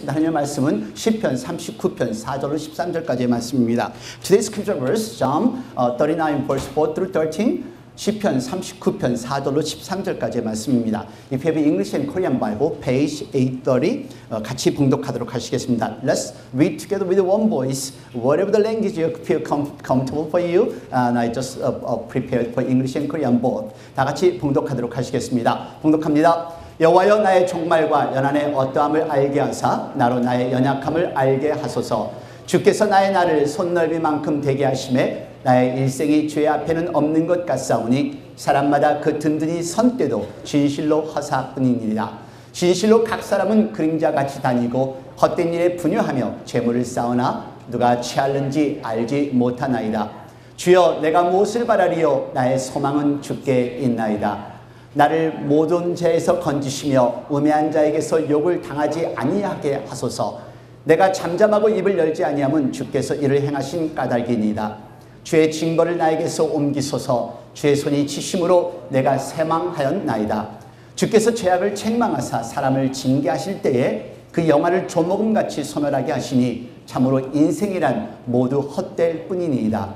하겠습니다. 하나님의 말씀은 시편 39편 4절로 13절까지의 말씀입니다. Today's scripture verse, Psalm 39 verse 4 through 13, 시편 39편 4절로 13절까지의 말씀입니다. If you have English and Korean Bible, page 830, 같이 봉독하도록 하시겠습니다. Let's read together with one voice, whatever the language you feel comfortable for you, and I just prepared for English and Korean both. 다 같이 봉독하도록 하시겠습니다. 봉독합니다. 여호와여 나의 종말과 연한의 어떠함을 알게 하사 나로 나의 연약함을 알게 하소서. 주께서 나의 날을 손넓이만큼 되게 하심에 나의 일생이 주의 앞에는 없는 것 같사오니 사람마다 그 든든히 선 때도 진실로 허사뿐이니라. 진실로 각 사람은 그림자같이 다니고 헛된 일에 분유하며 재물을 쌓으나 누가 취할는지 알지 못하나이다. 주여 내가 무엇을 바라리요 나의 소망은 주께 있나이다. 나를 모든 죄에서 건지시며 우매한 자에게서 욕을 당하지 아니하게 하소서. 내가 잠잠하고 입을 열지 아니하면 주께서 이를 행하신 까닭이니이다. 주의 징벌을 나에게서 옮기소서. 주의 손이 치심으로 내가 쇠망하였나이다. 주께서 죄악을 책망하사 사람을 징계하실 때에 그 영화를 조목음같이 소멸하게 하시니 참으로 인생이란 모두 헛될 뿐이니이다.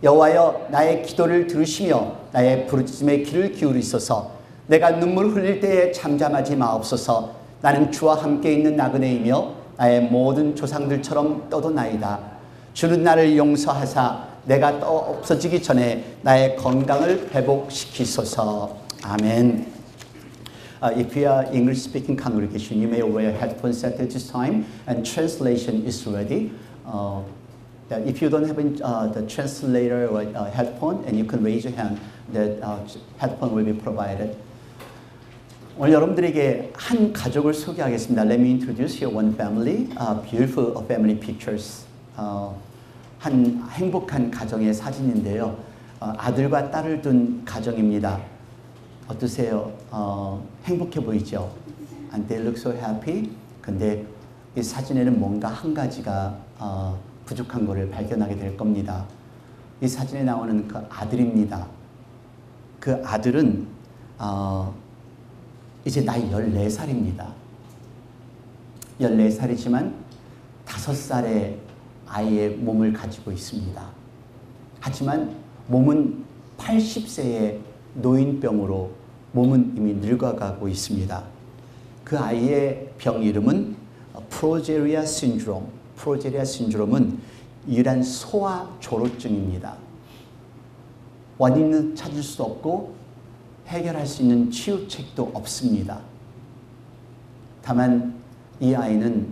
여호와여 나의 기도를 들으시며 나의 부르짖음에 귀를 기울이소서. 내가 눈물 흘릴 때에 잠잠하지 마옵소서. 나는 주와 함께 있는 나그네이며 나의 모든 조상들처럼 떠도나이다. 주는 나를 용서하사 내가 또 없어지기 전에 나의 건강을 회복시키소서. 아멘. If you are English-speaking congregation, you may wear headphones at this time, and translation is ready. If you don't have the translator or headphone, and you can raise your hand, that headphone will be provided. 오늘 여러분들에게 한 가족을 소개하겠습니다. Let me introduce you one family, beautiful family pictures. 한 행복한 가정의 사진인데요. 아들과 딸을 둔 가정입니다. 어떠세요? 행복해 보이죠? And they look so happy. 근데 이 사진에는 뭔가 한 가지가 부족한 것을 발견하게 될 겁니다. 이 사진에 나오는 그 아들입니다. 그 아들은 이제 나이 14살입니다. 14살이지만 5살의 아이의 몸을 가지고 있습니다. 하지만 몸은 80세의 노인병으로 몸은 이미 늙어가고 있습니다. 그 아이의 병 이름은 프로제리아 신드롬. 프로제리아 신드롬은 유일한 소아 조로증입니다. 원인은 찾을 수 없고 해결할 수 있는 치유책도 없습니다. 다만 이 아이는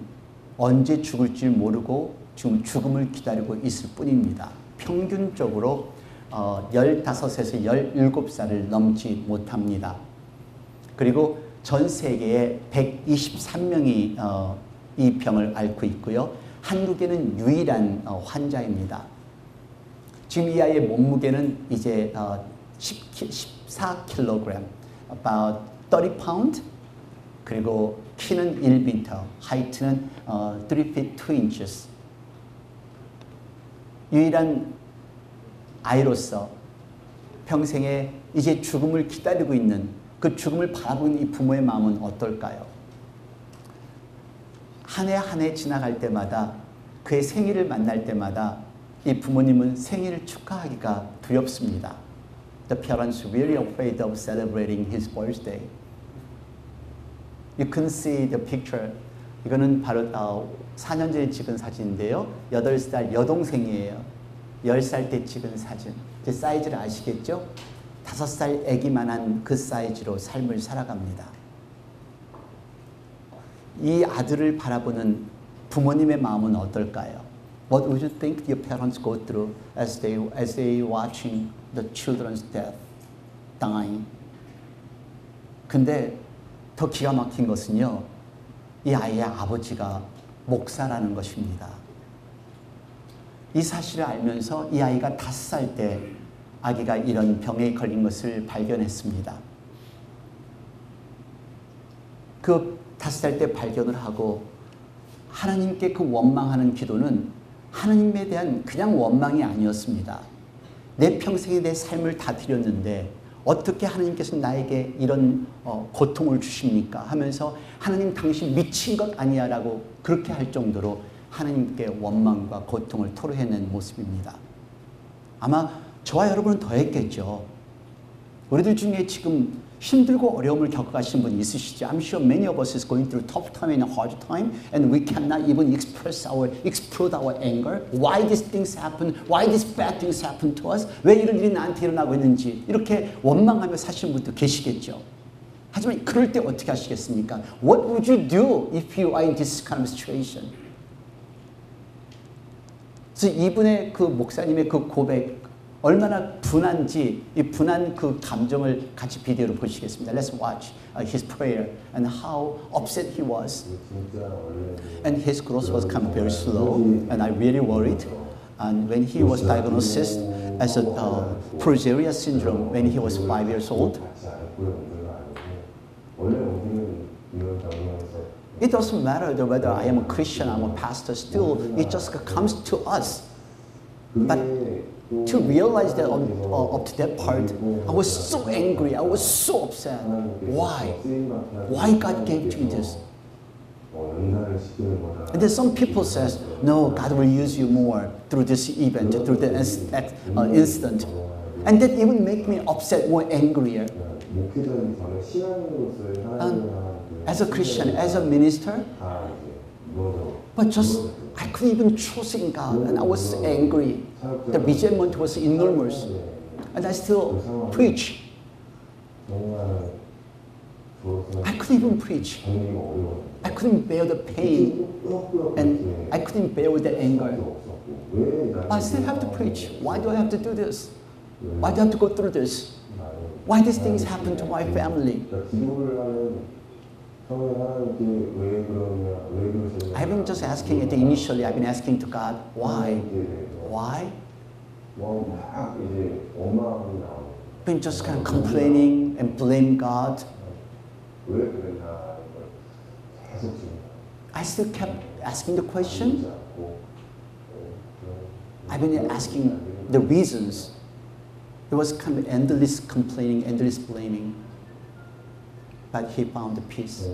언제 죽을지 모르고 지금 죽음을 기다리고 있을 뿐입니다. 평균적으로 15에서 17살을 넘지 못합니다. 그리고 전 세계에 123명이 이 병을 앓고 있고요. 한국에는 유일한 환자입니다. 지금 이 아이의 몸무게는 이제 14kg, about 30 pound, 그리고 키는 1m, 하이트는 3 feet 2 inches. 유일한 아이로서 평생에 이제 죽음을 기다리고 있는 그 죽음을 바라보는 이 부모의 마음은 어떨까요? 한 해 한 해 지나갈 때마다 그의 생일을 만날 때마다 이 부모님은 생일을 축하하기가 두렵습니다. The parents are really afraid of celebrating his birthday. You can see the picture. 이거는 바로 4년 전에 찍은 사진인데요. 8살 여동생이에요. 10살 때 찍은 사진. 이제 사이즈를 아시겠죠? 5살 아기만한 그 사이즈로 삶을 살아갑니다. 이 아들을 바라보는 부모님의 마음은 어떨까요? What would you think your parents go through as they watching the children's death, dying? 근데 더 기가 막힌 것은요, 이 아이의 아버지가 목사라는 것입니다. 이 사실을 알면서 이 아이가 5살 때 아기가 이런 병에 걸린 것을 발견했습니다. 그 5살 때 발견을 하고 하나님께 그 원망하는 기도는 하나님에 대한 그냥 원망이 아니었습니다. 내 평생에 내 삶을 다 드렸는데 어떻게 하나님께서 나에게 이런 고통을 주십니까? 하면서 하나님 당신 미친 것 아니야 라고 그렇게 할 정도로 하나님께 원망과 고통을 토로해낸 모습입니다. 아마 저와 여러분은 더 했겠죠. 우리들 중에 지금 힘들고 어려움을 겪어가신 분이 있으시죠. I'm sure many of us is going through tough time and a hard time, and we cannot even explode our anger. Why these things happen? Why these bad things happen to us? 왜 이런 일이 나한테 일어나고 있는지 이렇게 원망하며 사시는 분도 계시겠죠. 하지만 그럴 때 어떻게 하시겠습니까? What would you do if you are in this kind of situation? 그래서 이분의 그 목사님의 그 고백 얼마나 분한지 이 분한 그 감정을 같이 비디오로 보시겠습니다. Let's watch his prayer and how upset he was. And his growth was kind of very slow, and I really worried. And when he was diagnosed as a progeria syndrome when he was 5 years old, it doesn't matter whether I am a Christian, I'm a pastor, still it just comes to us. But to realize that up to that part, I was so angry, I was so upset. Why? Why God gave to me this? And then some people says, no, God will use you more through this event, through the incident. And that even make me upset, more angrier. As a Christian, as a minister, but just I couldn't even trust in God, and I was angry. The resentment was enormous, and I still preach. I couldn't even preach. I couldn't bear the pain, and I couldn't bear the anger. But I still have to preach. Why do I have to do this? Why do I have to go through this? Why these things happen to my family? I've been just asking it initially. I've been asking to God, why? Why? Been just kind of complaining and blame God. I still kept asking the question. I've been asking the reasons. It was kind of endless complaining, endless blaming. But he found the peace.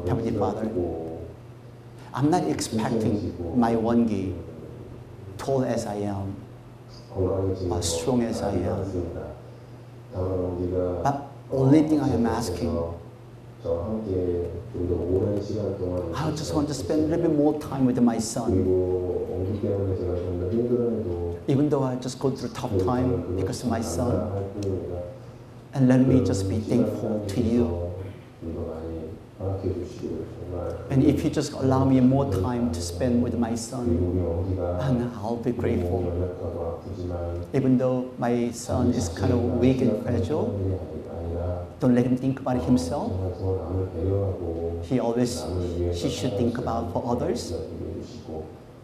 Heavenly Father, I'm not expecting my Wongi, tall as I am, strong as I am. But only thing I am asking, I just want to spend a little bit more time with my son. Even though I just go through a tough time because of my son. And let me just be thankful to you. And if you just allow me more time to spend with my son, and I'll be grateful. Even though my son is kind of weak and fragile, don't let him think about himself. He should think about for others.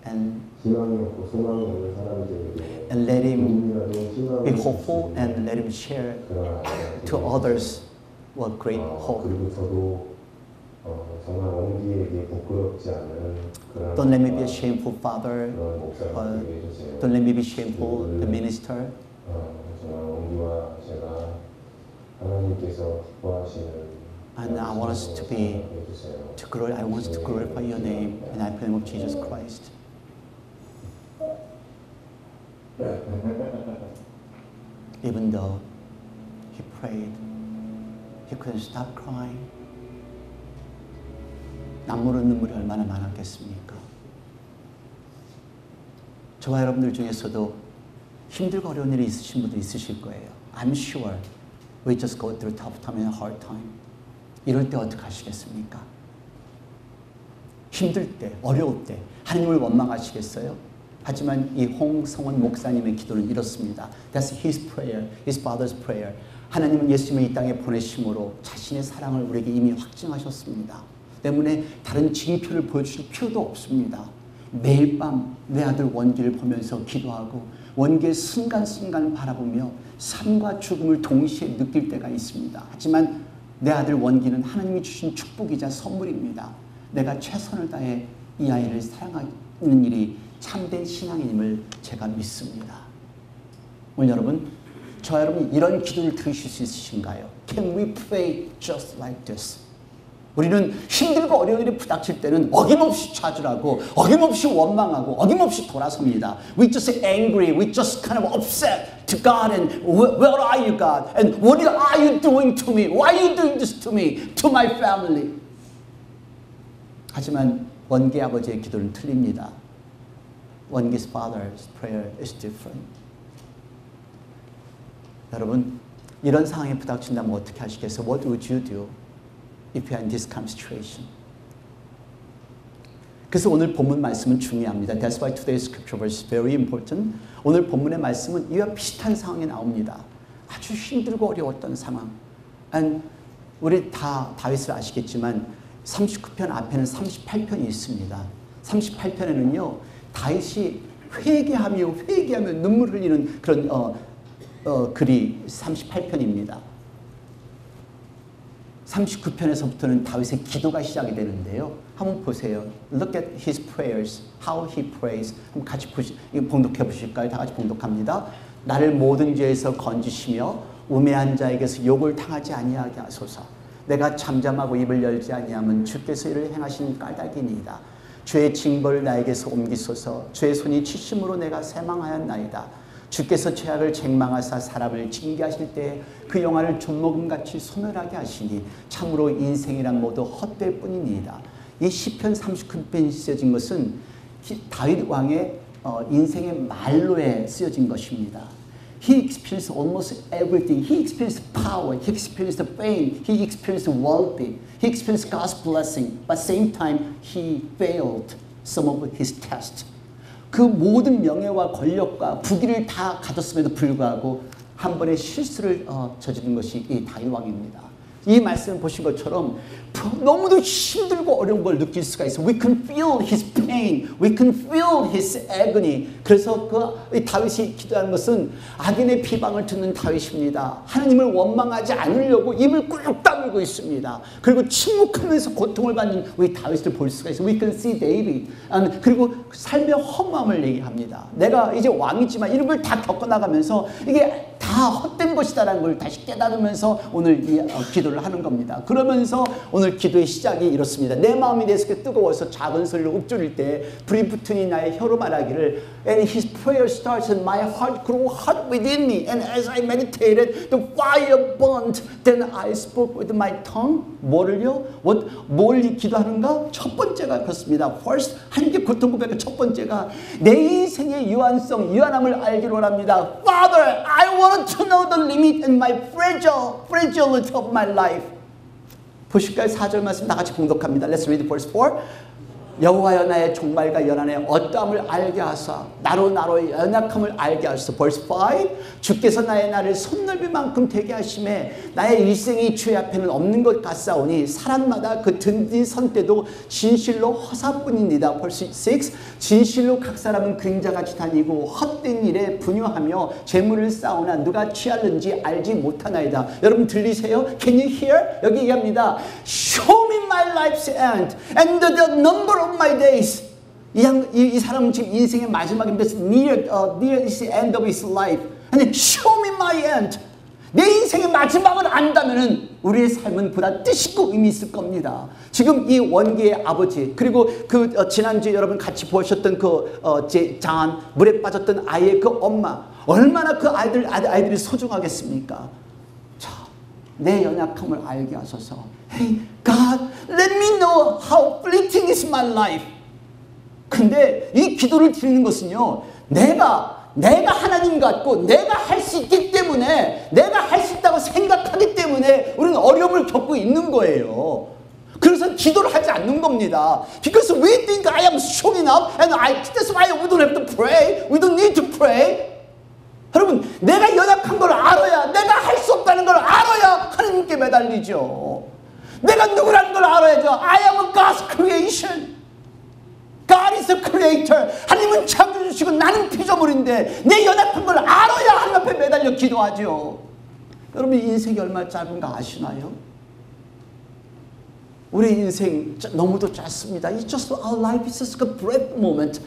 And let him be hopeful and let him share to others what great hope. Don't let me be a shameful father. Don't let me be shameful the minister. And I want us to I want us to glorify your name, and I pray in the name of Jesus Christ. Even though he prayed, he couldn't stop crying. 남모르는 눈물이 얼마나 많았겠습니까? 저와 여러분들 중에서도 힘들고 어려운 일이 있으신 분들 있으실 거예요. I'm sure we just go through tough time and hard time. 이럴 때 어떻게 하시겠습니까? 힘들 때, 어려울 때 하나님을 원망하시겠어요? 하지만 이 홍성원 목사님의 기도는 이렇습니다. That's his prayer, his father's prayer. 하나님은 예수님을 이 땅에 보내심으로 자신의 사랑을 우리에게 이미 확증하셨습니다. 때문에 다른 징표를 보여주실 필요도 없습니다. 매일 밤 내 아들 원기를 보면서 기도하고 원기의 순간순간을 바라보며 삶과 죽음을 동시에 느낄 때가 있습니다. 하지만 내 아들 원기는 하나님이 주신 축복이자 선물입니다. 내가 최선을 다해 이 아이를 사랑하는 일이 참된 신앙인임을 제가 믿습니다. 오늘 여러분, 저 여러분 이런 기도를 들으실 수 있으신가요? Can we pray just like this? 우리는 힘들고 어려운 일이 부닥칠 때는 어김없이 좌절하고 어김없이 원망하고 어김없이 돌아섭니다. We just angry, we just kind of upset to God and where are you God? And what are you doing to me? Why are you doing this to me? To my family? 하지만 원계 아버지의 기도는 틀립니다. 원계's father's prayer is different. 여러분, 이런 상황에 부닥친다면 어떻게 하시겠어요? What would you do if you are in this kind of situation? 그래서 오늘 본문 말씀은 중요합니다. That's why today's scripture verse is very important. 오늘 본문의 말씀은 이와 비슷한 상황이 나옵니다. 아주 힘들고 어려웠던 상황. And 우리 다 다윗을 아시겠지만 39편 앞에는 38편이 있습니다. 38편에는요. 다윗이 회개하며 눈물 흘리는 그런 글이 38편입니다. 39편에서부터는 다윗의 기도가 시작이 되는데요. 한번 보세요. Look at his prayers, how he prays. 한번 같이 봉독해 보실까요? 다 같이 봉독합니다. 나를 모든 죄에서 건지시며 우매한 자에게서 욕을 당하지 아니하게 하소서. 내가 잠잠하고 입을 열지 아니하면 주께서 이를 행하신 까닭이니이다. 죄의 징벌을 나에게서 옮기소서. 죄의 손이 치심으로 내가 새망하였나이다. 주께서 죄악을 책망하사 사람을 징계하실 때 그 영화를 존목음같이 소멸하게 하시니 참으로 인생이란 모두 헛될 뿐이니이다. 이 시편 39편이 쓰여진 것은 다윗 왕의 인생의 말로에 쓰여진 것입니다. He experienced almost everything. He experienced power. He experienced fame. He experienced wealthy. He experienced God's blessing. But at the same time, he failed some of his tests. 그 모든 명예와 권력과 부귀를 다 가졌음에도 불구하고 한 번의 실수를 저지른 것이 이 다윗 왕입니다. 이 말씀을 보신 것처럼 너무도 힘들고 어려운 걸 느낄 수가 있어요. We can feel his pain. We can feel his agony. 그래서 이 다윗이 기도하는 것은 악인의 비방을 듣는 다윗입니다. 하나님을 원망하지 않으려고 입을 꾹 다물고 있습니다. 그리고 침묵하면서 고통을 받는 우리 다윗을 볼 수가 있어요. We can see David. 그리고 삶의 허무함을 얘기합니다. 내가 이제 왕이지만 이런 걸 다 겪어나가면서 이게 다 헛된 것이다라는 걸 다시 깨달으면서 오늘 이 기도를 하는 겁니다. 그러면서 오늘 기도의 시작이 이렇습니다. 내 마음이 내속에 뜨거워서 작은 소리로 읊조릴 때 불이 붙으니 나의 혀로 말하기를 And his prayer starts and my heart grew hot within me and as I meditated the fire burned then I spoke with my tongue. 뭐를요? 뭘 기도하는가? 첫 번째가 그렇습니다. First 하나님께 고통 고백의 첫 번째가 내 인생의 유한함을 알기로 합니다. Father, I want to know the limit and my fragility of my life. 보실까요? 4절 말씀 다 같이 봉독합니다. Let's read verse 4. 여호와여 나의 종말과 연한의 어떠함을 알게 하사 나로 연약함을 알게 하소서. Verse 5. 주께서 나의 날을 손넓이만큼 되게 하심에 나의 일생이 주의 앞에는 없는 것 같사오니 사람마다 그 든지 선 때도 진실로 허사뿐입니다. Verse 6. 진실로 각 사람은 그림자같이 다니고 헛된 일에 분유하며 재물을 쌓으나 누가 취할는지 알지 못하나이다. 여러분 들리세요? Can you hear? 여기 얘기합니다. Show me my life's end and the number of my days. 이 사람은 지금 인생의 마지막인데 near the end of his life. And show me my end. 내 인생의 마지막을 안다면은 우리의 삶은 보다 뜻있고 의미 있을 겁니다. 지금 이 원계의 아버지 그리고 지난주에 여러분 같이 보셨던 잔 물에 빠졌던 아이의 그 엄마 얼마나 그 아이들이 소중하겠습니까? 자, 내 연약함을 알게 하소서. Hey God, let me know how fleeting is my life. 근데 이 기도를 드리는 것은요, 내가 하나님 같고 내가 할 수 있기 때문에 내가 할 수 있다고 생각하기 때문에 우리는 어려움을 겪고 있는 거예요. 그래서 기도를 하지 않는 겁니다. Because we think I am strong enough and that's why we don't have to pray. We don't need to pray. 여러분, 내가 연약한 걸 알아야, 내가 할 수 없다는 걸 알아야 하나님께 매달리죠. 내가 누구라는 걸 알아야죠. I am a God's creation. God is the creator. 하나님은 창조주시고 나는 피조물인데 내 연약한 걸 알아야 하나님 앞에 매달려 기도하죠. 여러분 인생이 얼마나 짧은가 아시나요? 우리 인생 너무도 짧습니다. It's just our life is just a brief moment.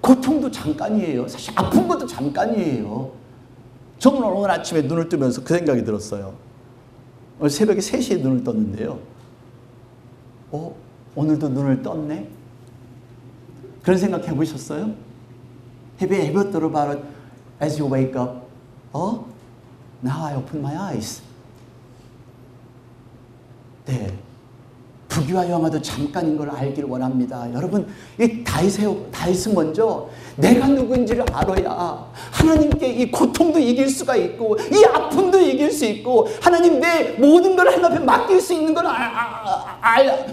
고통도 잠깐이에요. 사실 아픈 것도 잠깐이에요. 저는 오늘 아침에 눈을 뜨면서 그 생각이 들었어요. 오늘 새벽에 3시에 눈을 떴는데요. 오늘도 눈을 떴네? 그런 생각 해보셨어요? Have you ever thought about it as you wake up? Now I open my eyes. 네. 부귀와 영화도 잠깐인 걸 알기를 원합니다. 여러분, 이 다윗은 먼저 내가 누구인지를 알아야 하나님께 이 고통도 이길 수가 있고 이 아픔도 이길 수 있고 하나님 내 모든 걸 하나님 앞에 맡길 수 있는 걸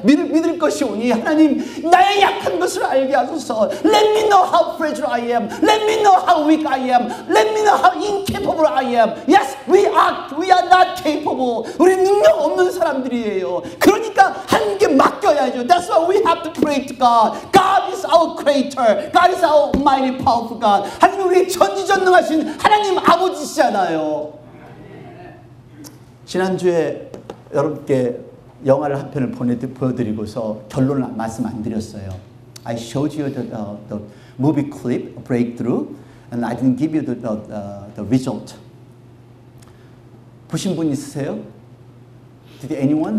믿을 것이오니 하나님 나의 약한 것을 알게 하소서. Let me know how fragile I am. Let me know how weak I am. Let me know how incapable I am. Yes, we are not capable. 우리 능력 없는 사람들이에요. 그러니까 하나님께 맡겨야죠. That's why we have to pray to God. God is our creator. God is our almighty powerful God. 하나님 우리 전지전능하신 하나님 아버지시잖아요. 지난주에 여러분께 영화를 한 편을 보여드리고서 결론을 말씀 안 드렸어요. I showed you the movie clip, Breakthrough, and I didn't give you the result. 보신 분 있으세요? Did anyone?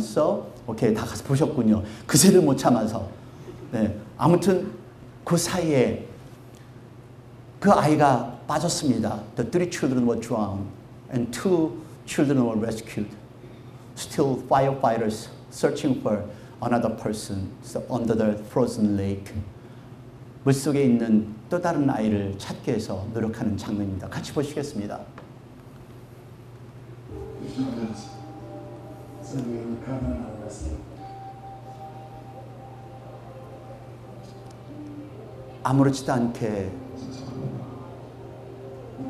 오케이, 다 가서 보셨군요. 그새를 못 참아서. 네, 아무튼 그 사이에 그 아이가 빠졌습니다. The 3 children were drowned and 2 children were rescued. Still firefighters searching for another person under the frozen lake. 물속에 있는 또 다른 아이를 찾기 위해서 노력하는 장면입니다. 같이 보시겠습니다. 아무렇지도 않게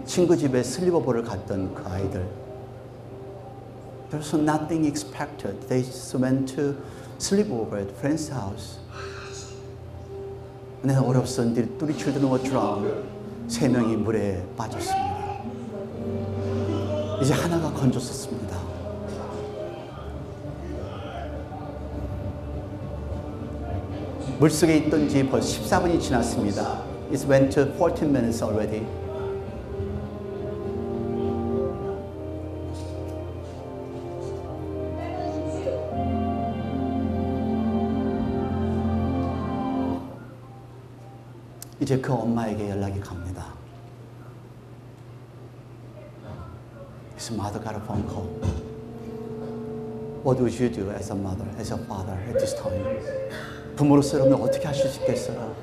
친구 집에 슬리버볼을 갔던 그 아이들. There was nothing expected. They just went to sleepover at friend's house. And then all of a sudden, the 3 children were drowned. 3명이 물에 빠졌습니다. 이제 하나가 건졌었습니다. 물속에 있던 지 벌써 14분이 지났습니다. It went to 14 minutes already. 이제 그 엄마에게 연락이 갑니다. His mother got a phone call. What would you do as a mother, as a father at this time? 부모로서 여러분 어떻게 하실 수 있겠어요?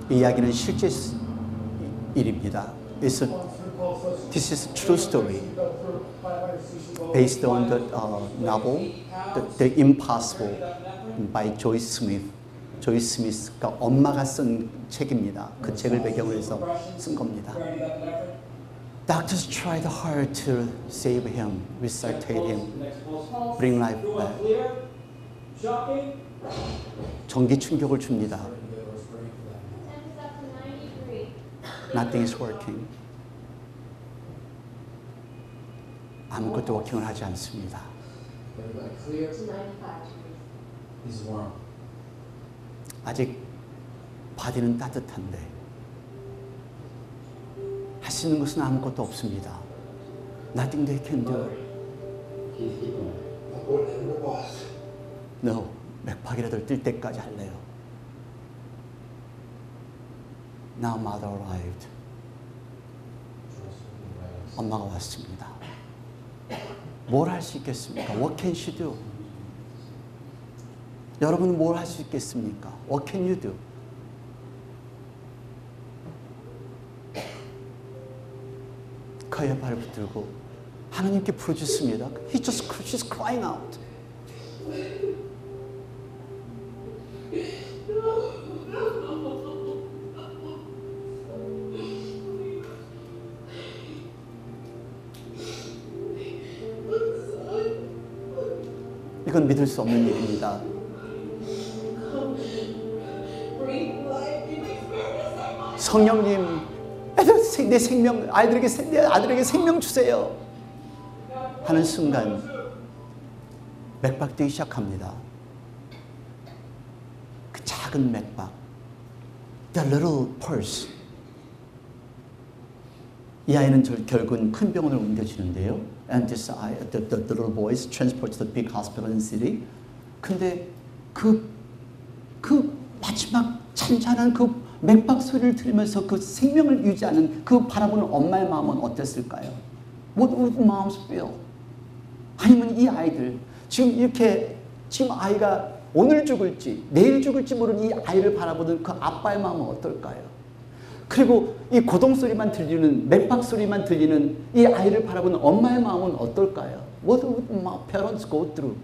이 이야기는 실제 일입니다. This is a true story based on the novel The Impossible by Joyce Smith. 조이스 스미스가 엄마가 쓴 책입니다. 그 책을 배경으로 해서 쓴 겁니다. Doctors tried hard to save him, resuscitate him, bring life back. 전기 충격을 줍니다. Nothing is working. 아무것도 워킹을 하지 않습니다. 아직 바디는 따뜻한데 할 수 있는 것은 아무것도 없습니다. Nothing they can do. No, 맥박이라도 뛸 때까지 할래요. Now mother arrived. 엄마가 왔습니다. 뭘 할 수 있겠습니까? What can she do? 여러분은 뭘 할 수 있겠습니까? What can you do? 그의 발을 붙들고 하나님께 부르짖습니다. She's crying out. 이건 믿을 수 없는 일입니다. 성령님, 내 생명, 내 아들에게 생명 주세요. 하는 순간 맥박 뛰기 시작합니다. 그 작은 맥박, the little purse. 이 아이는 결국은 큰 병원으로 옮겨지는데요. And this the little boy is transported to the big hospital in the city. 근데 그 마지막 잔잔한 그 맥박 소리를 들으면서 그 생명을 유지하는 그 바라보는 엄마의 마음은 어땠을까요? What would moms feel? 아니면 이 아이들 지금 아이가 오늘 죽을지 내일 죽을지 모르는 이 아이를 바라보는 그 아빠의 마음은 어떨까요? 그리고 이 고동 소리만 들리는 맥박 소리만 들리는 이 아이를 바라보는 엄마의 마음은 어떨까요? What would my parents go through?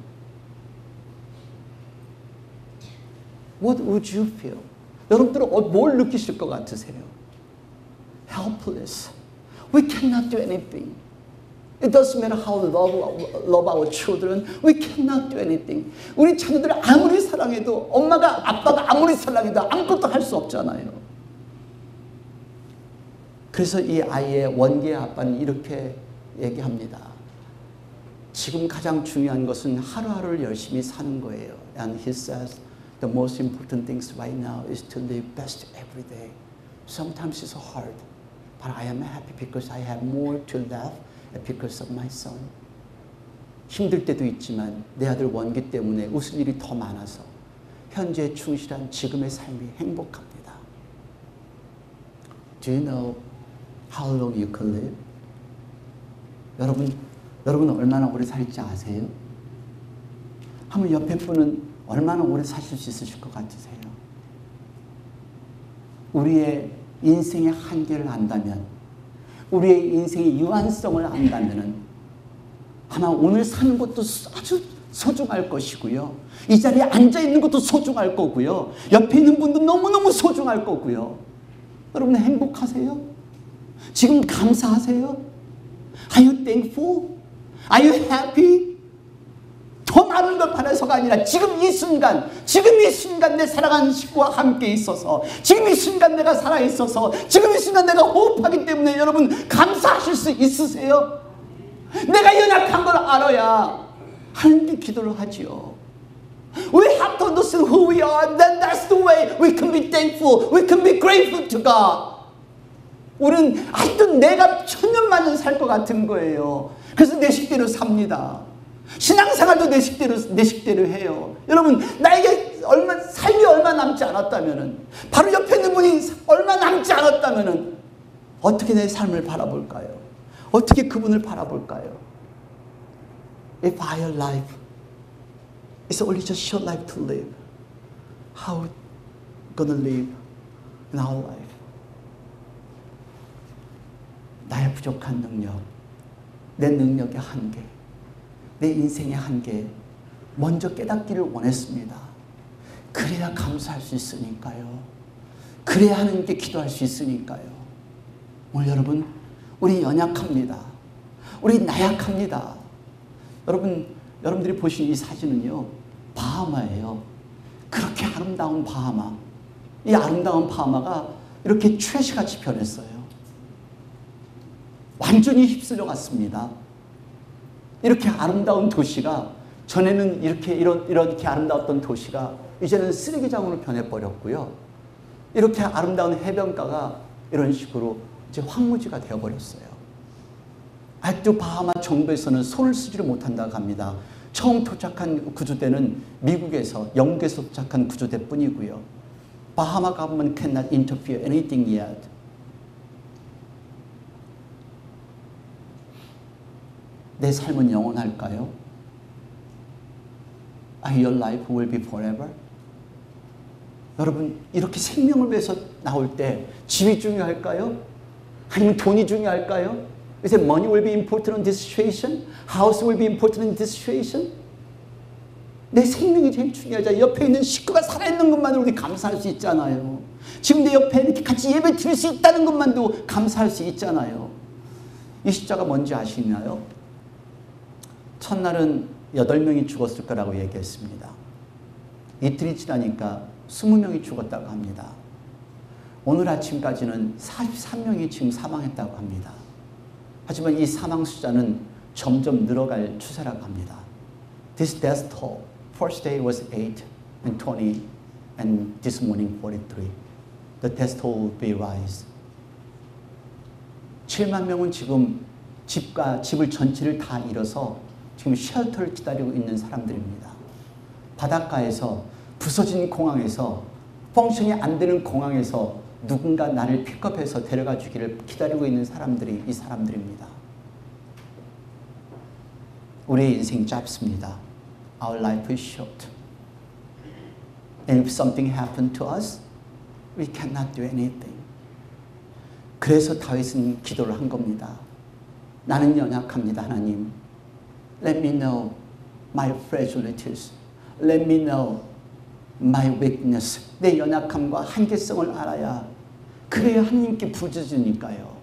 What would you feel? 여러분들은 뭘 느끼실 것 같으세요? Helpless. We cannot do anything. It doesn't matter how we love our children. We cannot do anything. 우리 자녀들을 아무리 사랑해도 엄마가 아빠가 아무리 사랑해도 아무것도 할 수 없잖아요. 그래서 이 아이의 원기의 아빠는 이렇게 얘기합니다. 지금 가장 중요한 것은 하루하루를 열심히 사는 거예요. And he says, the most important things right now is to live best every day. Sometimes it's hard, but I am happy because I have more to live because of my son. 힘들 때도 있지만 내 아들 원기 때문에 웃을 일이 더 많아서 현재에 충실한 지금의 삶이 행복합니다. Do you know how long you can live? 여러분 얼마나 오래 살지 아세요? 한번 옆에 분은 얼마나 오래 사실 수 있으실 것 같으세요? 우리의 인생의 한계를 안다면, 우리의 인생의 유한성을 안다면 아마 오늘 사는 것도 아주 소중할 것이고요. 이 자리에 앉아있는 것도 소중할 거고요. 옆에 있는 분도 너무너무 소중할 거고요. 여러분 행복하세요? 지금 감사하세요? Are you thankful? Are you happy? 더 많은 걸 바라서가 아니라 지금 이 순간 내 사랑하는 식구와 함께 있어서, 지금 이 순간 내가 살아있어서, 지금 이 순간 내가 호흡하기 때문에 여러분 감사하실 수 있으세요? 내가 연약한 걸 알아야 하나님께 기도를 하지요. We have to understand who we are. Then that's the way we can be thankful. We can be grateful to God. 우리는 아직도 내가 천년만년 살 것 같은 거예요. 그래서 내 식대로 삽니다. 신앙생활도 내 식대로 해요. 여러분 나에게 삶이 얼마 남지 않았다면은, 바로 옆에 있는 분이 얼마 남지 않았다면은 어떻게 내 삶을 바라볼까요? 어떻게 그분을 바라볼까요? If our life is only just short life to live, how we gonna live in our life? 나의 부족한 능력, 내 능력의 한계, 내 인생의 한계 먼저 깨닫기를 원했습니다. 그래야 감사할 수 있으니까요. 그래야 하나님께 기도할 수 있으니까요. 오늘 여러분 우리 연약합니다. 우리 나약합니다. 여러분들이 보신 이 사진은요, 바하마예요. 그렇게 아름다운 바하마, 이 아름다운 바하마가 이렇게 트래시같이 변했어요. 완전히 휩쓸려 갔습니다. 이렇게 아름다운 도시가, 전에는 이렇게 아름다웠던 도시가 이제는 쓰레기장으로 변해버렸고요. 이렇게 아름다운 해변가가 이런 식으로 이제 황무지가 되어버렸어요. 아직도 바하마 정부에서는 손을 쓰지를 못한다고 합니다. 처음 도착한 구조대는 미국에서, 영국에서 도착한 구조대 뿐이고요. 바하마 government cannot interfere anything yet. 내 삶은 영원할까요? Your life will be forever? 여러분 이렇게 생명을 위해서 나올 때 집이 중요할까요? 아니면 돈이 중요할까요? Is it money will be important in this situation? House will be important in this situation? 내 생명이 제일 중요하죠. 옆에 있는 식구가 살아있는 것만으로 우리 감사할 수 있잖아요. 지금 내 옆에 이렇게 같이 예배 드릴 수 있다는 것만도 감사할 수 있잖아요. 이 숫자가 뭔지 아시나요? 첫날은 8명이 죽었을 거라고 얘기했습니다. 이틀이 지나니까 20명이 죽었다고 합니다. 오늘 아침까지는 43명이 지금 사망했다고 합니다. 하지만 이 사망 숫자는 점점 늘어갈 추세라고 합니다. This death toll, first day was 8 and 20. And this morning 43. The death toll will be rise. 7만 명은 지금 집을 전체를 다 잃어서 지금 쉘터를 기다리고 있는 사람들입니다. 바닷가에서 부서진 공항에서 펑션이 안 되는 공항에서 누군가 나를 픽업해서 데려가 주기를 기다리고 있는 사람들이 이 사람들입니다. 우리의 인생 짧습니다. Our life is short. And if something happened to us, we cannot do anything. 그래서 다윗은 기도를 한 겁니다. 나는 연약합니다, 하나님. Let me know my fragilities. Let me know my weakness. 내 연약함과 한계성을 알아야 그래야 하나님께 부르짖으니까요.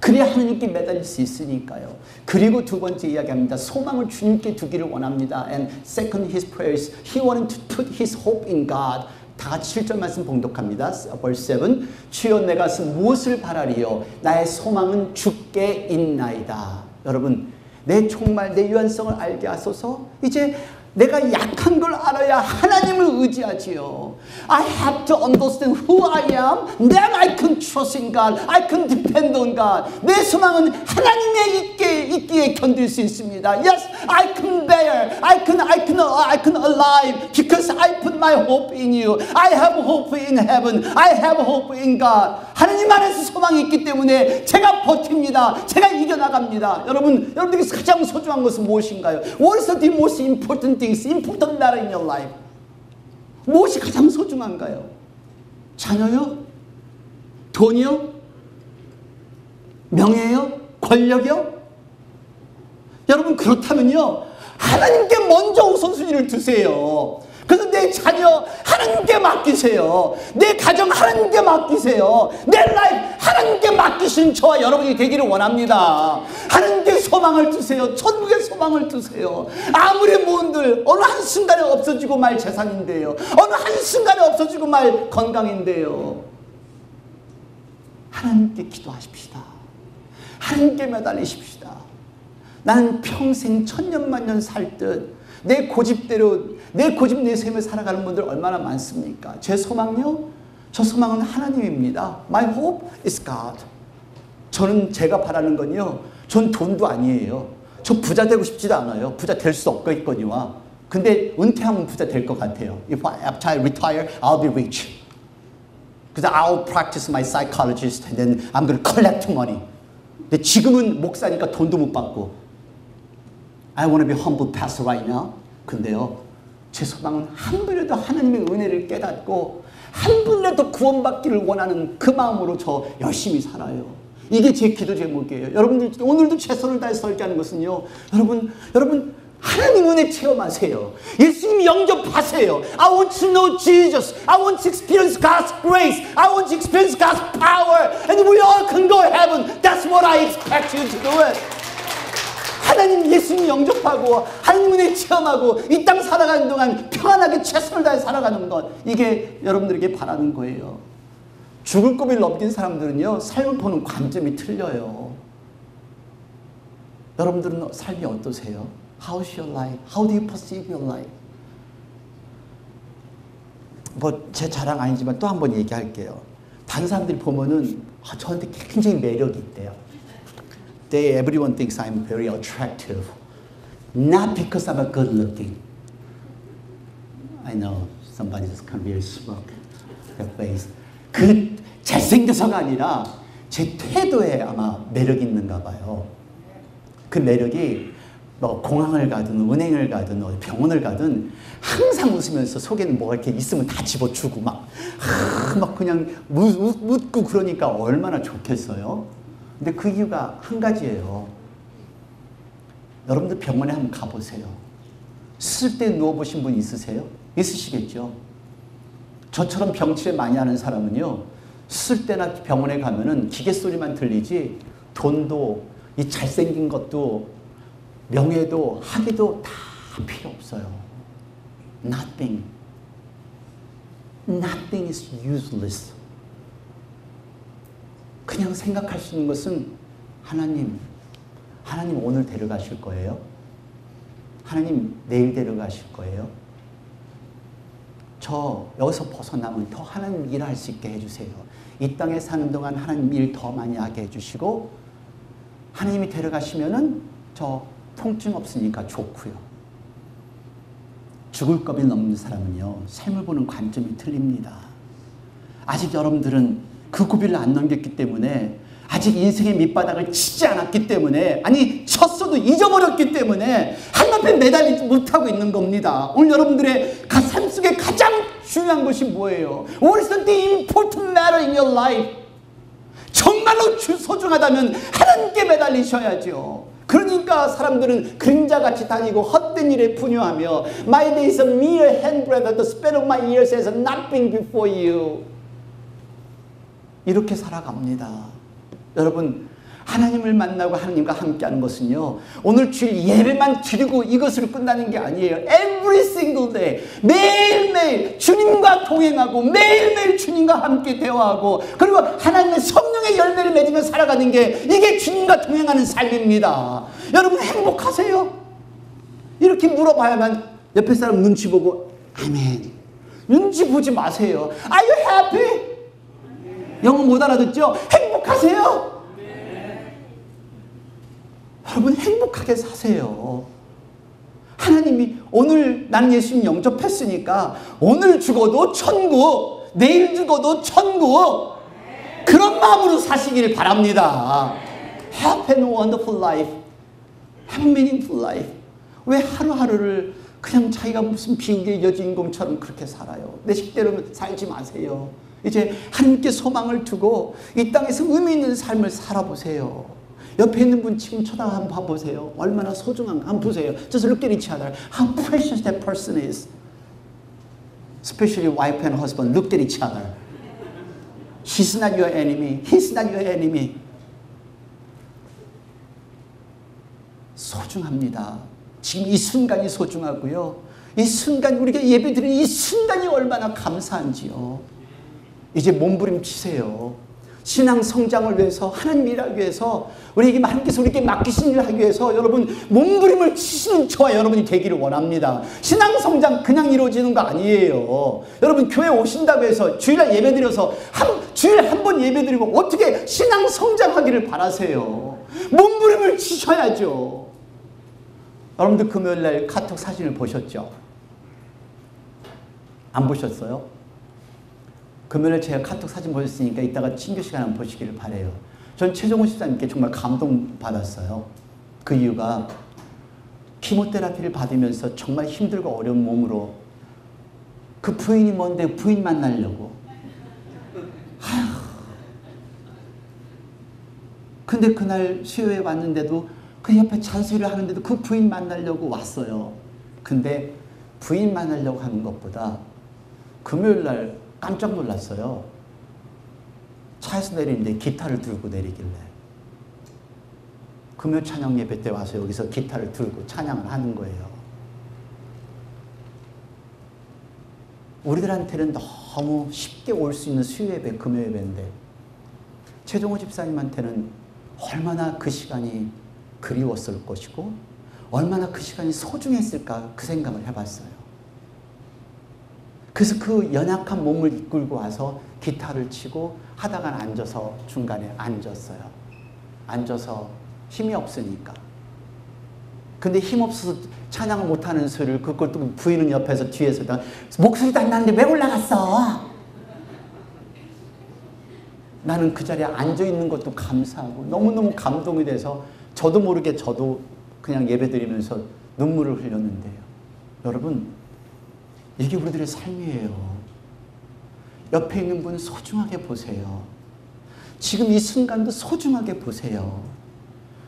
그래야 하나님께 매달릴 수 있으니까요. 그리고 두 번째 이야기합니다. 소망을 주님께 두기를 원합니다. And second his prayers, he wanted to put his hope in God. 다 같이 7절 말씀 봉독합니다. Verse 7. 주여 내 가슴 무엇을 바라리요? 나의 소망은 주께 있나이다. 여러분, 내 정말 내 유한성을 알게 하소서. 이제 내가 약한 걸 알아야 하나님을 의지하지요. I have to understand who I am. Then I can trust in God. I can depend on God. 내 소망은 하나님에 있기에 견딜 수 있습니다. Yes, I can bear. I can alive because I put my hope in you. I have hope in heaven. I have hope in God. 하나님 안에서 소망이 있기 때문에 제가 버팁니다. 제가 이겨나갑니다. 여러분들에게서 가장 소중한 것은 무엇인가요? What is the most important things, important matter in your life? 무엇이 가장 소중한가요? 자녀요? 돈이요? 명예요? 권력이요? 여러분 그렇다면요 하나님께 먼저 우선순위를 두세요. 그래서 내 자녀 하나님께 맡기세요. 내 가정 하나님께 맡기세요. 내 라이프 하나님께 맡기신 저와 여러분이 되기를 원합니다. 하나님께 소망을 두세요. 천국에 소망을 두세요. 아무리 뭔들 어느 한순간에 없어지고 말 재산인데요. 어느 한순간에 없어지고 말 건강인데요. 하나님께 기도하십시다. 하나님께 매달리십시다. 나는 평생 천년만년 살 듯 내 고집대로 내 고집 내 셈에 살아가는 분들 얼마나 많습니까? 제 소망요? 저 소망은 하나님입니다. My hope is God. 저는 제가 바라는 건요. 전 돈도 아니에요. 저 부자 되고 싶지도 않아요. 부자 될 수 없거든요. 근데 은퇴하면 부자 될 것 같아요. After I retire, I'll be rich. Because I'll practice my psychologist and then I'm going to collect money. 근데 지금은 목사니까 돈도 못 받고 I want to be humble pastor right now. 근데요, 제 소망은 한 분이라도 하나님의 은혜를 깨닫고 한 분이라도 구원받기를 원하는 그 마음으로 저 열심히 살아요. 이게 제 기도 제목이에요. 여러분들 오늘도 최선을 다해 설교하는 것은요. 여러분 하나님 은혜 체험하세요. 예수님 영접하세요. I want to know Jesus. I want to experience God's grace. I want to experience God's power. And we all can go to heaven. That's what I expect you to do it. 하나님 예수님 영접하고 하나님 은혜 체험하고 이 땅 살아가는 동안 평안하게 최선을 다해 살아가는 것, 이게 여러분들에게 바라는 거예요. 죽을 고비를 넘긴 사람들은요 삶을 보는 관점이 틀려요. 여러분들은 삶이 어떠세요? How's your life? How do you perceive your life? 뭐 제 자랑 아니지만 또 한 번 얘기할게요. 다른 사람들이 보면은 저한테 굉장히 매력이 있대요. Everyone thinks I'm very attractive. Not because I'm a good looking. I know somebody's kind of very smug. Their face. 그 잘생겨서가 아니라 제 태도에 아마 매력이 있는가 봐요. 그 매력이 뭐 공항을 가든 은행을 가든 병원을 가든 항상 웃으면서 속에는 뭐가 이렇게 있으면 다 집어주고 막 그냥 웃고 그러니까 얼마나 좋겠어요. 근데 그 이유가 한 가지예요. 여러분들 병원에 한번 가보세요. 쓸 때 누워보신 분 있으세요? 있으시겠죠? 저처럼 병치레 많이 하는 사람은요. 쓸 때나 병원에 가면은 기계 소리만 들리지 돈도 이 잘생긴 것도 명예도 학위도 다 필요 없어요. Nothing. Nothing is useless. 그냥 생각할 수 있는 것은 하나님 오늘 데려가실 거예요? 하나님 내일 데려가실 거예요? 저 여기서 벗어나면 더 하나님 일할 수 있게 해주세요. 이 땅에 사는 동안 하나님 일 더 많이 하게 해주시고 하나님이 데려가시면은 저 통증 없으니까 좋고요. 죽을 겁이 넘는 사람은요, 삶을 보는 관점이 틀립니다. 아직 여러분들은 그 고비를 안 넘겼기 때문에, 아직 인생의 밑바닥을 치지 않았기 때문에, 아니 쳤어도 잊어버렸기 때문에 하나님 앞에 매달리지 못하고 있는 겁니다. 오늘 여러분들의 삶 속에 가장 중요한 것이 뭐예요? What is the important matter in your life? 정말로 소중하다면 하나님께 매달리셔야죠. 그러니까 사람들은 그림자같이 다니고 헛된 일에 분유하며 My days are mere handbreadth, the span of my years as nothing before you. 이렇게 살아갑니다. 여러분, 하나님을 만나고 하나님과 함께하는 것은요, 오늘 주일 예배만 드리고 이것으로 끝나는 게 아니에요. Every single day, 매일매일 주님과 동행하고 매일매일 주님과 함께 대화하고, 그리고 하나님의 성령의 열매를 맺으며 살아가는 게, 이게 주님과 동행하는 삶입니다. 여러분 행복하세요? 이렇게 물어봐야만 옆에 사람 눈치 보고 아멘. 눈치 보지 마세요. Are you happy? 영어 못 알아듣죠? 행복하세요? 여러분 행복하게 사세요. 하나님이 오늘 나는 예수님 영접했으니까 오늘 죽어도 천국, 내일 죽어도 천국, 그런 마음으로 사시길 바랍니다. Have a wonderful life. Have a meaningful life. 왜 하루하루를 그냥 자기가 무슨 비극의 여주인공처럼 그렇게 살아요? 내 식대로 살지 마세요. 이제 하나님께 소망을 두고 이 땅에서 의미 있는 삶을 살아보세요. 옆에 있는 분 지금 쳐다가 한번 봐보세요. 얼마나 소중한가 한번 보세요. Just look at each other. How precious that person is. Especially wife and husband. Look at each other. He's not your enemy. He's not your enemy. 소중합니다. 지금 이 순간이 소중하고요. 이 순간, 우리가 예배드리는 이 순간이 얼마나 감사한지요. 이제 몸부림치세요. 신앙 성장을 위해서, 하나님 일하기 위해서, 우리에게 하나님께서 우리에게 맡기신 일을 하기 위해서 여러분 몸부림을 치시는 저와 여러분이 되기를 원합니다. 신앙 성장 그냥 이루어지는 거 아니에요. 여러분 교회 오신다고 해서 주일날 예배드려서 주일에 한 번 예배드리고 어떻게 신앙 성장하기를 바라세요? 몸부림을 치셔야죠. 여러분들 금요일날 카톡 사진을 보셨죠? 안 보셨어요? 금요일에 제가 카톡 사진 보셨으니까 이따가 친교 시간 한번 보시기를 바라요. 전 최종훈 집사님께 정말 감동받았어요. 그 이유가 키모테라피를 받으면서 정말 힘들고 어려운 몸으로 그 부인이 뭔데 부인 만나려고. 아휴. 근데 그날 수요일에 왔는데도 그 옆에 잔소리를 하는데도 그 부인 만나려고 왔어요. 근데 부인 만나려고 하는 것보다 금요일날 깜짝 놀랐어요. 차에서 내리는데 기타를 들고 내리길래. 금요 찬양 예배 때 와서 여기서 기타를 들고 찬양을 하는 거예요. 우리들한테는 너무 쉽게 올 수 있는 수요 예배, 금요 예배인데 최종호 집사님한테는 얼마나 그 시간이 그리웠을 것이고 얼마나 그 시간이 소중했을까 그 생각을 해봤어요. 그래서 그 연약한 몸을 이끌고 와서 기타를 치고 하다가 앉아서 중간에 앉았어요. 앉아서 힘이 없으니까. 근데 힘없어서 찬양을 못하는 소리를 그것도 부인은 옆에서 뒤에서 목소리도 안 나는데 왜 올라갔어? 나는 그 자리에 앉아있는 것도 감사하고 너무너무 감동이 돼서 저도 모르게 저도 그냥 예배드리면서 눈물을 흘렸는데요. 여러분 이게 우리들의 삶이에요. 옆에 있는 분 소중하게 보세요. 지금 이 순간도 소중하게 보세요.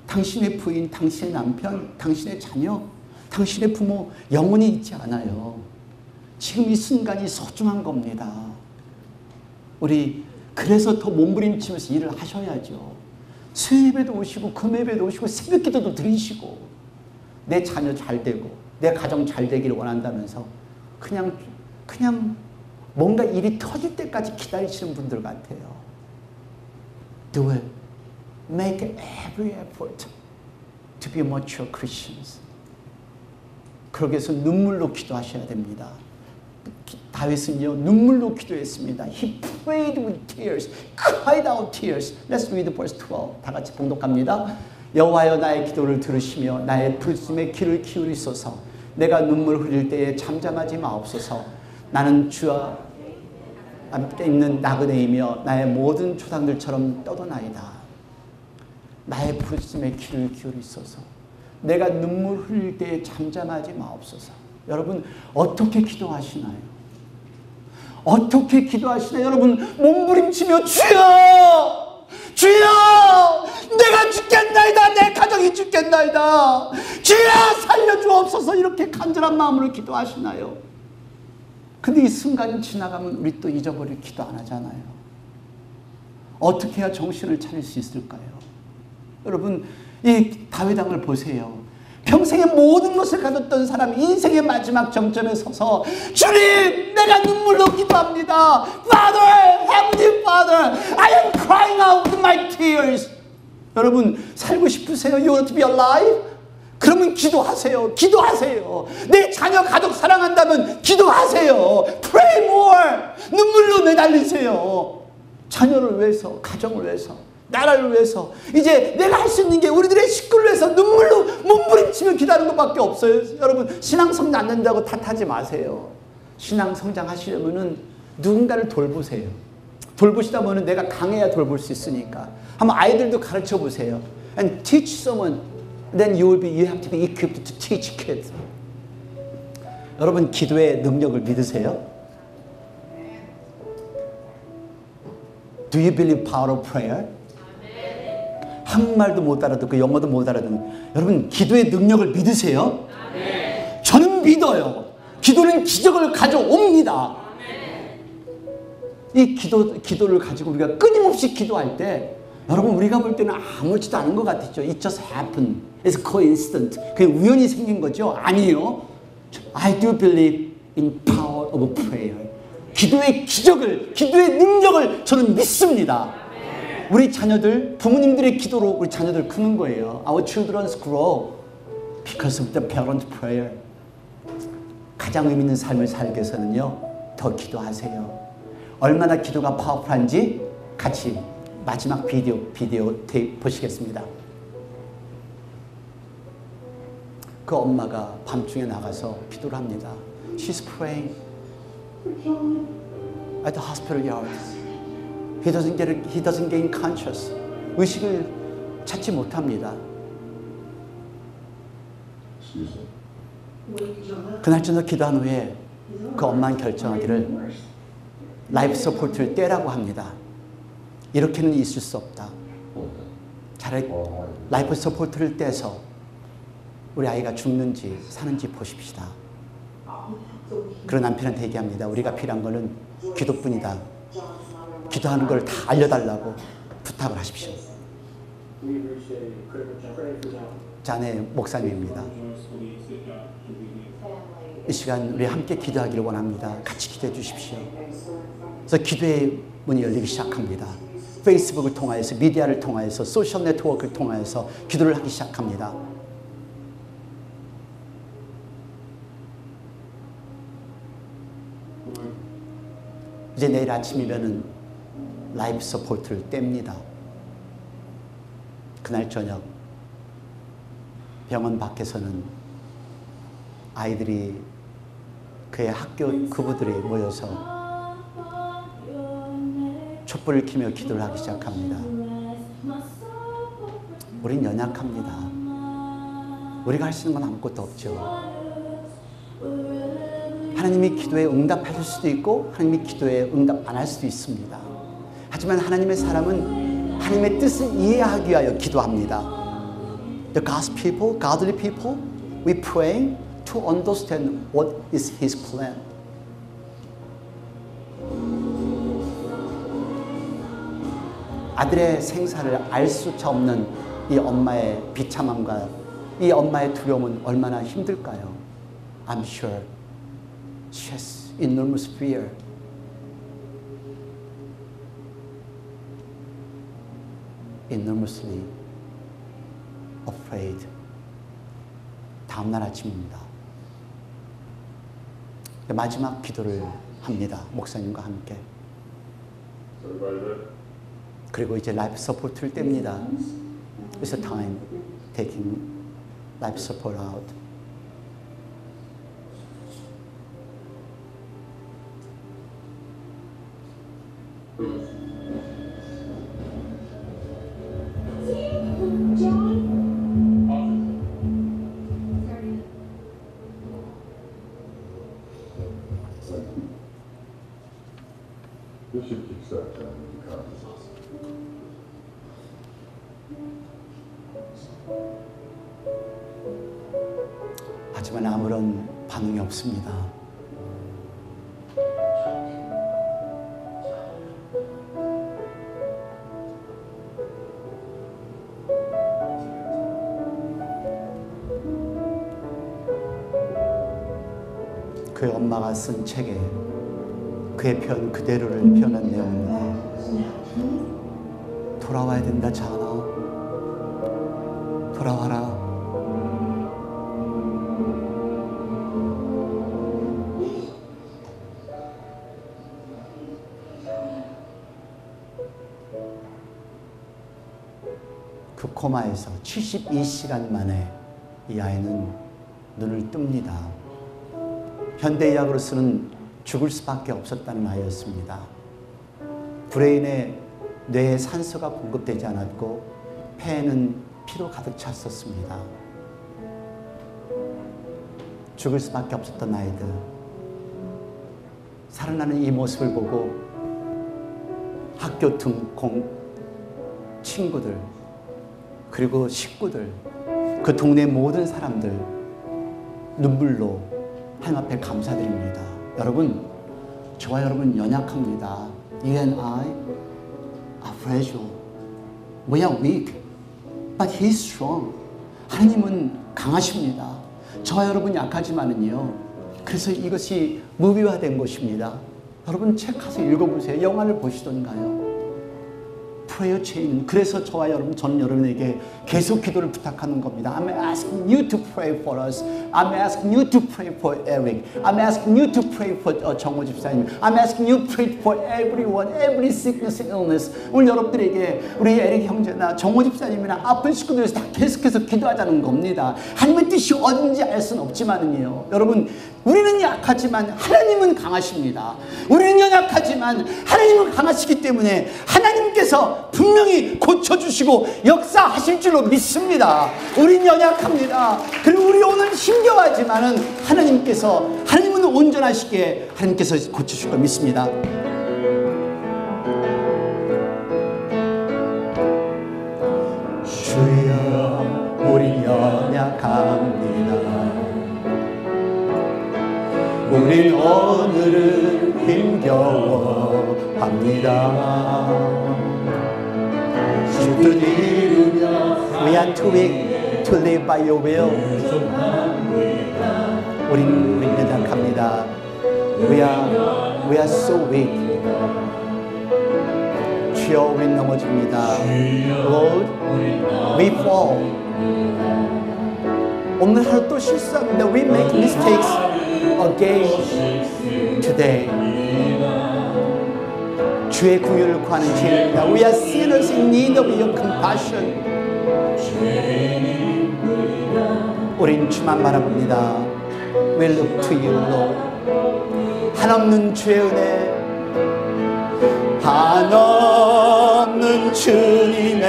당신의 부인, 당신의 남편, 당신의 자녀, 당신의 부모 영원히 있지 않아요. 지금 이 순간이 소중한 겁니다. 우리 그래서 더 몸부림치면서 일을 하셔야죠. 수요예배도 오시고 금요예배도 오시고 새벽기도도 드리시고 내 자녀 잘 되고 내 가정 잘 되기를 원한다면서 그냥 뭔가 일이 터질 때까지 기다리시는 분들 같아요. Do it. Make every effort to be mature Christians. 그러기 위해서 눈물로 기도하셔야 됩니다. 다윗은요 눈물로 기도했습니다. He prayed with tears, cried out tears. Let's read verse 12. 다 같이 봉독합니다. 여호와여 나의 기도를 들으시며 나의 부르심에 귀를 기울이소서. 내가 눈물 흘릴 때에 잠잠하지 마옵소서. 나는 주와 함께 있는 나그네이며 나의 모든 조상들처럼 떠도나이다. 나의 부르심에 귀를 기울이소서. 내가 눈물 흘릴 때에 잠잠하지 마옵소서. 여러분 어떻게 기도하시나요? 어떻게 기도하시나요? 여러분 몸부림치며 주여! 주여! 내가 죽겠나이다. 내 가정이 죽겠나이다. 주여 살려주옵소서. 이렇게 간절한 마음으로 기도하시나요? 근데 이 순간이 지나가면 우리 또 잊어버릴 기도 안 하잖아요. 어떻게 해야 정신을 차릴 수 있을까요? 여러분 이 다윗 왕을 보세요. 평생의 모든 것을 가졌던 사람이 인생의 마지막 정점에 서서 주님 내가 눈물로 기도합니다. Father, Heavenly Father, I am crying out with my tears. 여러분 살고 싶으세요? You want to be alive? 그러면 기도하세요. 기도하세요. 내 자녀 가족 사랑한다면 기도하세요. Pray more. 눈물로 매달리세요. 자녀를 위해서, 가정을 위해서, 나라를 위해서. 이제 내가 할 수 있는 게 우리들의 식구를 위해서 눈물로 몸부림치며 기도하는 것밖에 없어요. 여러분 신앙 성장 안 된다고 탓하지 마세요. 신앙 성장하시려면은 누군가를 돌보세요. 돌보시다 보면 내가 강해야 돌볼 수 있으니까. 한번 아이들도 가르쳐 보세요. And teach someone. Then you have to be equipped to teach kids. 여러분 기도의 능력을 믿으세요? Do you believe power of prayer? 한국말도 못 알아듣고 영어도 못 알아듣는 여러분 기도의 능력을 믿으세요? 저는 믿어요. 기도는 기적을 가져옵니다. 이 기도를 가지고 우리가 끊임없이 기도할 때 여러분 우리가 볼 때는 아무렇지도 않은 것 같았죠. It just happened. It's coincident. 그게 우연히 생긴 거죠? 아니에요. I do believe in power of prayer. 기도의 기적을, 기도의 능력을 저는 믿습니다. 우리 자녀들, 부모님들의 기도로 우리 자녀들 크는 거예요. Our children grow because of the parent prayer. 가장 의미 있는 삶을 살기 위해서는요. 더 기도하세요. 얼마나 기도가 파워풀한지 같이 마지막 비디오 테이프 보시겠습니다. 그 엄마가 밤중에 나가서 기도를 합니다. She's praying at the hospital yard. He doesn't gain conscious. 의식을 찾지 못합니다. 그날 저녁 기도한 후에 그 엄마는 결정하기를 라이프 서포트를 떼라고 합니다. 이렇게는 있을 수 없다. 차라리 라이프 서포트를 떼서 우리 아이가 죽는지 사는지 보십시다. 그런 남편한테 얘기합니다. 우리가 필요한 거는 기도뿐이다. 기도하는 걸 다 알려달라고 부탁을 하십시오. 자네 목사님입니다. 이 시간 우리 함께 기도하기를 원합니다. 같이 기도해 주십시오. 그래서 기도의 문이 열리기 시작합니다. 페이스북을 통하여서, 미디어를 통하여서, 소셜 네트워크를 통하여서 기도를 하기 시작합니다. 이제 내일 아침이면은 라이프 서포트를 뗍니다. 그날 저녁 병원 밖에서는 아이들이 그의 학교 그부들이 모여서 촛불을 켜며 기도를 하기 시작합니다. 우린 연약합니다. 우리가 할 수 있는 건 아무것도 없죠. 하나님이 기도에 응답하실 수도 있고 하나님이 기도에 응답 안 할 수도 있습니다. 하지만 하나님의 사람은 하나님의 뜻을 이해하기 위하여 기도합니다. The God's people, godly people, we pray to understand what is His plan. 아들의 생사를 알 수차 없는 이 엄마의 비참함과 이 엄마의 두려움은 얼마나 힘들까요? I'm sure she has enormous fear. enormously afraid. 다음날 아침입니다. 마지막 기도를 합니다. 목사님과 함께. 그리고 이제 라이프 서포트를 뗍니다. It's a time taking life support out. You should fix that in the car. 하지만 아무런 반응이 없습니다. 그의 엄마가 쓴 책에 그의 편 그대로를 표현한 내용입니다. 돌아와야 된다, 자은아. 돌아와라. 그 코마에서 72시간 만에 이 아이는 눈을 뜹니다. 현대의학으로 쓰는 죽을 수밖에 없었다는 아이였습니다. 브레인에 뇌에 산소가 공급되지 않았고 폐에는 피로 가득 찼었습니다. 죽을 수밖에 없었던 아이들, 살아나는 이 모습을 보고 학교 등공 친구들 그리고 식구들, 그 동네 모든 사람들 눈물로 하나님 앞에 감사드립니다. 여러분, 저와 여러분 연약합니다. You and I are fragile. We are weak, but He is strong. 하나님은 강하십니다. 저와 여러분 약하지만은요. 그래서 이것이 무비화된 것입니다. 여러분 책 가서 읽어보세요. 영화를 보시던가요. 프레이어 체인. 그래서 저와 여러분, 저는 여러분에게 계속 기도를 부탁하는 겁니다. I'm asking you to pray for us. I'm asking you to pray for Eric. I'm asking you to pray for 정호 집사님. I'm asking you to pray for everyone, every sickness and illness. 오늘 여러분들에게 우리 에릭 형제나 정호 집사님이나 아픈 식구들에서 다 계속해서 기도하자는 겁니다. 하나님의 뜻이 어딘지 알 수는 없지만은요. 여러분, 우리는 약하지만 하나님은 강하십니다. 우리는 연약하지만 하나님은 강하시기 때문에 하나님께서 분명히 고쳐주시고 역사하실 줄로 믿습니다. 우린 연약합니다. 그리고 우리 오늘 힘겨워하지만은 하나님은 온전하시기에 하나님께서 고쳐주실 걸 믿습니다. 주여, 우린 연약합니다. 우린 오늘은 힘겨워합니다. 주를 이루며 We are too weak to live by your will. 우린 연약합니다. We are so weak. 주여, 우린 넘어집니다. Lord, we fall. 오늘 하루 또 실수합니다. We make mistakes again today. 주의 긍휼을 구하는 죄입니다. We are sinners in need of your compassion. 우린 주만 바라봅니다. We look to you, Lord. 한없는 주의 은혜, 한없는 주님의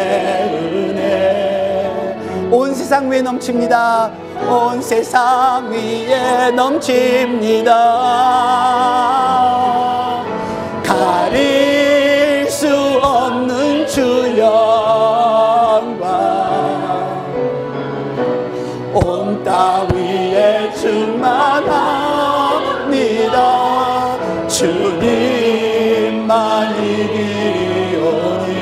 은혜 온 세상 위에 넘칩니다. 온 세상 위에 넘칩니다. 가릴 수 없는 주 영광 온 땅 위에 충만합니다. 주님만 이기리오니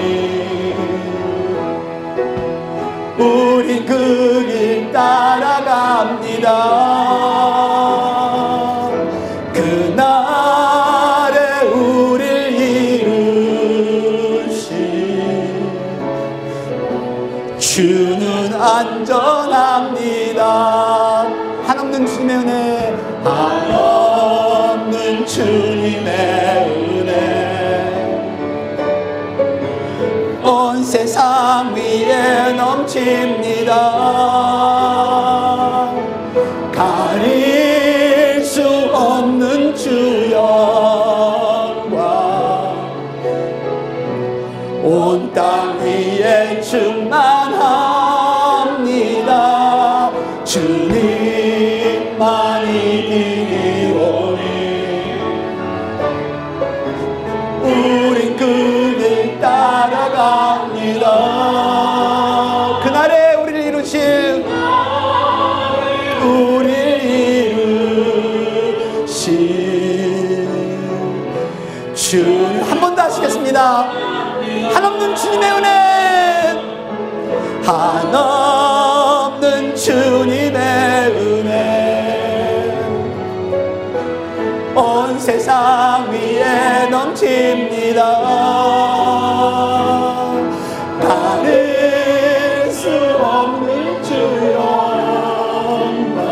우린 그 길 따라갑니다. 그날에 우릴 이루신 주는 안전합니다. 한없는 주님의 은혜, 한없는 주님의 넘칩니다. 가릴 수 없는 주 영광 온 땅 위에 충만합니다. 주님만이 이기오니 우린 그 따라갑니다. 그날에 우리를 이루신 주 한 번 더 하시겠습니다. 한없는 주님의 은혜, 한없는 주님의 은혜 온 세상 위에 넘칩니다. 가릴 수 없는 주 영광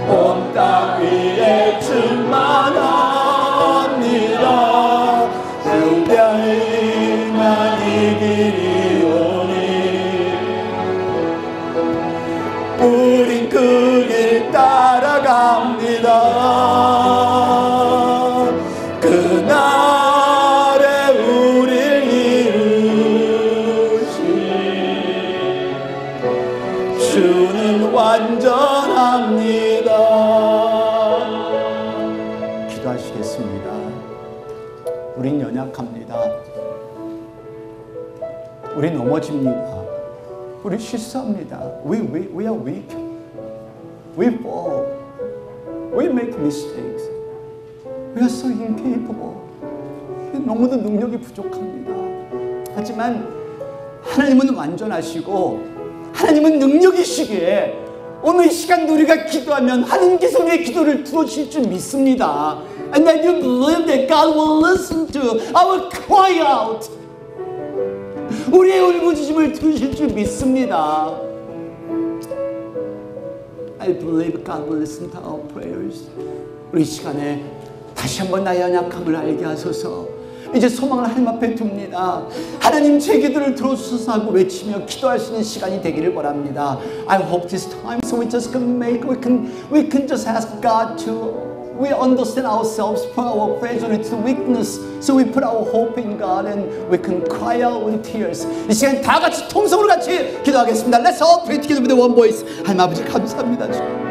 온 땅 위에 충만합니다. 승리만 이기리오니 우린 그 길 따라갑니다. 그날에 우릴 이루신 주는 완전합니다. 기도하시겠습니다. 우린 연약합니다. 우린 넘어집니다. 우리 실수합니다. We are weak. We fall. We make mistakes. We are so incapable. 너무도 능력이 부족합니다. 하지만 하나님은 완전하시고 하나님은 능력이시기에 오늘 이 시간 우리가 기도하면 하나님께서 우리의 기도를 들어주실 줄 믿습니다. And that you believe that God will listen to our cry out. 우리의 울부짖음을 들으실 줄 믿습니다. I believe God will listen to our prayers. 우리 시간에 다시 한번 나의 연약함을 알게 하소서. 이제 소망을 하나님 앞에 둡니다. 하나님 제 기도를 들어주소서 하고 외치며 기도할 수 있는 시간이 되기를 바랍니다. I hope this time so we just can make we can just ask God to we understand ourselves from our fragility to weakness so we put our hope in God and we can cry out with tears. 이 시간 다 같이 통성으로 같이 기도하겠습니다. Let's all pray together with one voice. 하나님 아버지 감사합니다.